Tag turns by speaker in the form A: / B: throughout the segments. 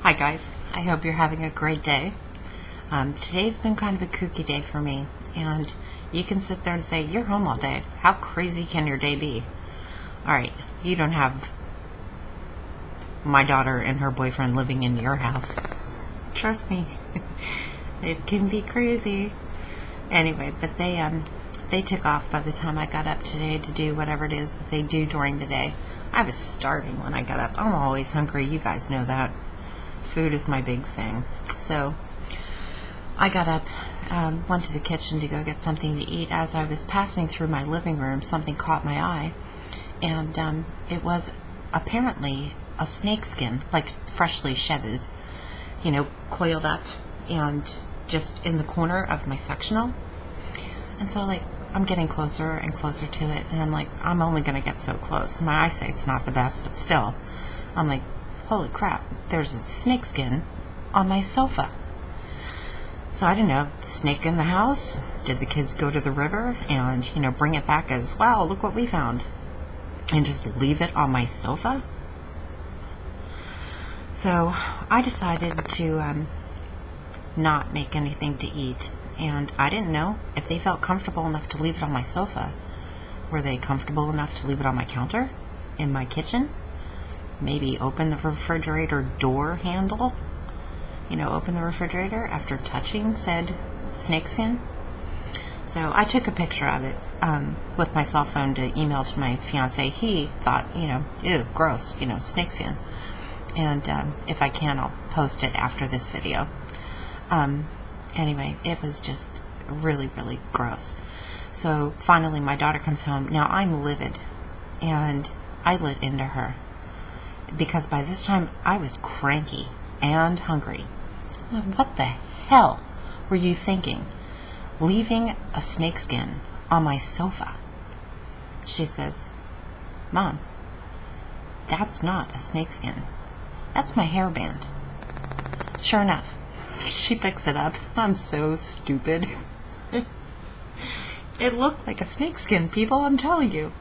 A: Hi guys, I hope you're having a great day. Today's been kind of a kooky day for me, and you can sit there and say, you're home all day. How crazy can your day be? Alright, you don't have my daughter and her boyfriend living in your house. Trust me, it can be crazy. Anyway, but they took off by the time I got up today to do whatever it is that they do during the day. I was starving when I got up. I'm always hungry, you guys know that. Food is my big thing. So I got up, went to the kitchen to go get something to eat. As I was passing through my living room, something caught my eye, and it was apparently a snakeskin, like freshly shedded, coiled up and just in the corner of my sectional. And so I'm getting closer and closer to it, and I'm like, I'm only going to get so close. My eyesight's not the best, but still. I'm like, holy crap, there's a snakeskin on my sofa. So I didn't know, snake in the house? Did the kids go to the river and, bring it back as, wow, look what we found, and just leave it on my sofa? So I decided to not make anything to eat. And I didn't know if they felt comfortable enough to leave it on my sofa. Were they comfortable enough to leave it on my counter? In my kitchen? Maybe open the refrigerator door handle? Open the refrigerator after touching said snakeskin? So I took a picture of it with my cell phone to email to my fiance. He thought, ew, gross, snakeskin. And if I can, I'll post it after this video. Anyway, it was just really, really gross. So finally my daughter comes home. Now I'm livid, and I lit into her because by this time I was cranky and hungry. What the hell were you thinking, leaving a snakeskin on my sofa? She says, Mom, that's not a snakeskin. That's my hairband. Sure enough, she picks it up. I'm so stupid. It looked like a snakeskin, people, I'm telling you.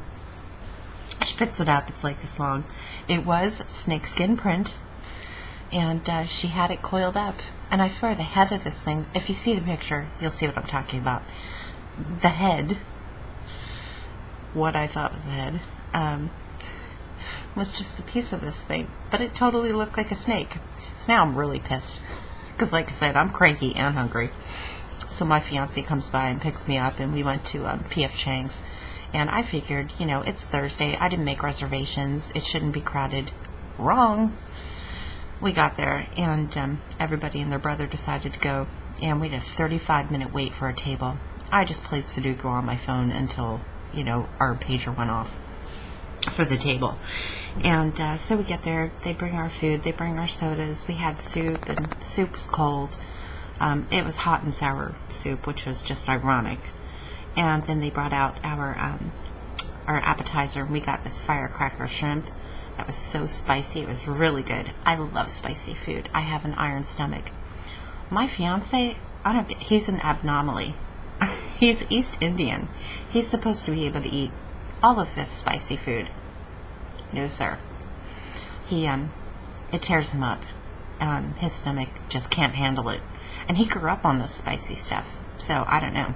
A: She picks it up. It's like this long. It was snakeskin print, and she had it coiled up. And I swear the head of this thing, if you see the picture, you'll see what I'm talking about. The head, what I thought was the head, was just a piece of this thing. But it totally looked like a snake. So now I'm really pissed. Because like I said, I'm cranky and hungry. So my fiance comes by and picks me up, and we went to P.F. Chang's. And I figured, it's Thursday. I didn't make reservations. It shouldn't be crowded. Wrong. We got there, and everybody and their brother decided to go. And we had a 35-minute wait for a table. I just played Sudoku on my phone until, our pager went off for the table. And so we get there, they bring our food, they bring our sodas. We had soup, and soup was cold. It was hot and sour soup, which was just ironic. And then they brought out our appetizer. We got this firecracker shrimp that was so spicy. It was really good. I love spicy food. I have an iron stomach. My fiance, he's an abnormally. He's East Indian. He's supposed to be able to eat all of this spicy food. No, sir. It tears him up. His stomach just can't handle it. And he grew up on this spicy stuff, so I don't know.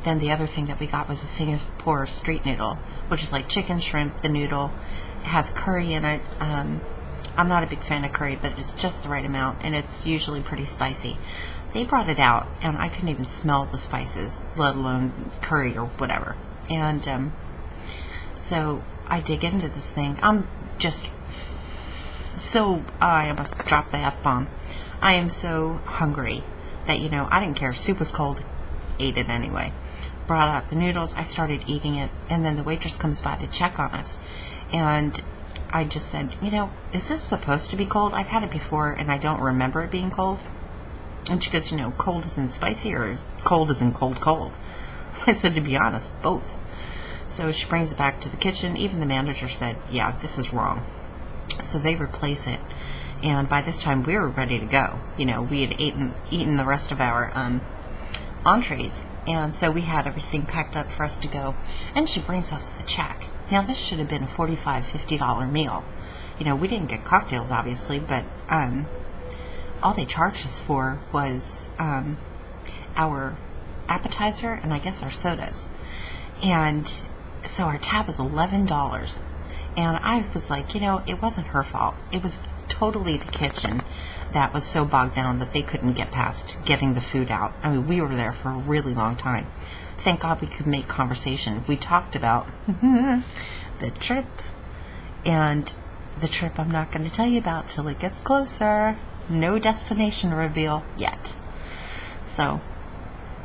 A: Then the other thing that we got was a Singapore street noodle, which is like chicken, shrimp, the noodle. It has curry in it. I'm not a big fan of curry, but it's just the right amount, and it's usually pretty spicy. They brought it out, and I couldn't even smell the spices, let alone curry or whatever. And so I dig into this thing. I'm just I almost dropped the F-bomb. I am so hungry that, I didn't care. Soup was cold. Ate it anyway. Brought out the noodles. I started eating it, and then the waitress comes by to check on us. And I just said, is this supposed to be cold? I've had it before, and I don't remember it being cold. And she goes, cold as in spicy, or cold as in cold? I said, to be honest, both. So she brings it back to the kitchen. Even the manager said, yeah, this is wrong. So they replace it. And by this time, we were ready to go. We had eaten the rest of our entrees. And so we had everything packed up for us to go. And she brings us the check. Now, this should have been a $45, $50 meal. you know, we didn't get cocktails, obviously, but all they charged us for was our appetizer and I guess our sodas. And so our tab was $11. And I was like, you know, it wasn't her fault. It was totally the kitchen that was so bogged down that they couldn't get past getting the food out. I mean, we were there for a really long time. Thank God we could make conversation. We talked about the trip. And the trip I'm not going to tell you about till it gets closer. No destination reveal yet. So,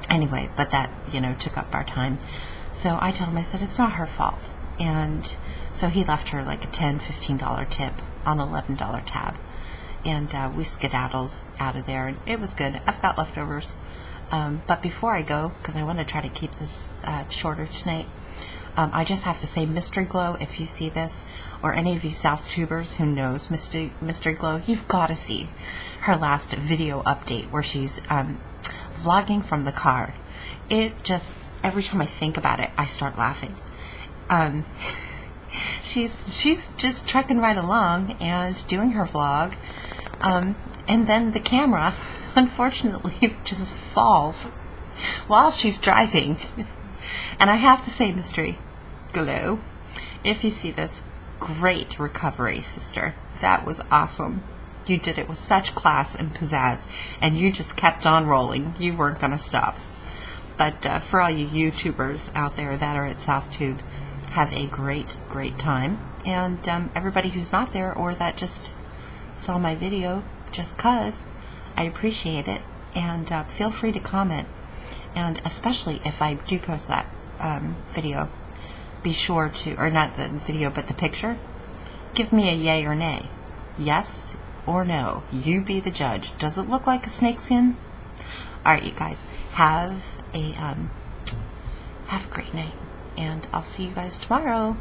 A: anyway, but that, you know, took up our time. So I told him, I said, it's not her fault. And so he left her like a $10, $15 tip on an $11 tab. And we skedaddled out of there, and it was good. I've got leftovers. But before I go, because I want to try to keep this shorter tonight, I just have to say, Mystery Glow, if you see this, or any of you SouhTubers who knows Mystery Glow, you've got to see her last video update where she's vlogging from the car. It just, every time I think about it, I start laughing. She's just trekking right along and doing her vlog, and then the camera, unfortunately, just falls while she's driving. And I have to say, Mystery Glow, if you see this, great recovery, sister. That was awesome. You did it with such class and pizzazz, and you just kept on rolling. You weren't going to stop. But for all you YouTubers out there that are at SouhTube, have a great, great time. And everybody who's not there or that just saw my video just 'cause, I appreciate it. And feel free to comment. And especially if I do post that video, be sure to, or not the video, but the picture, give me a yay or nay. Yes or no. You be the judge. Does it look like a snakeskin? Alright, you guys, have a great night. And I'll see you guys tomorrow.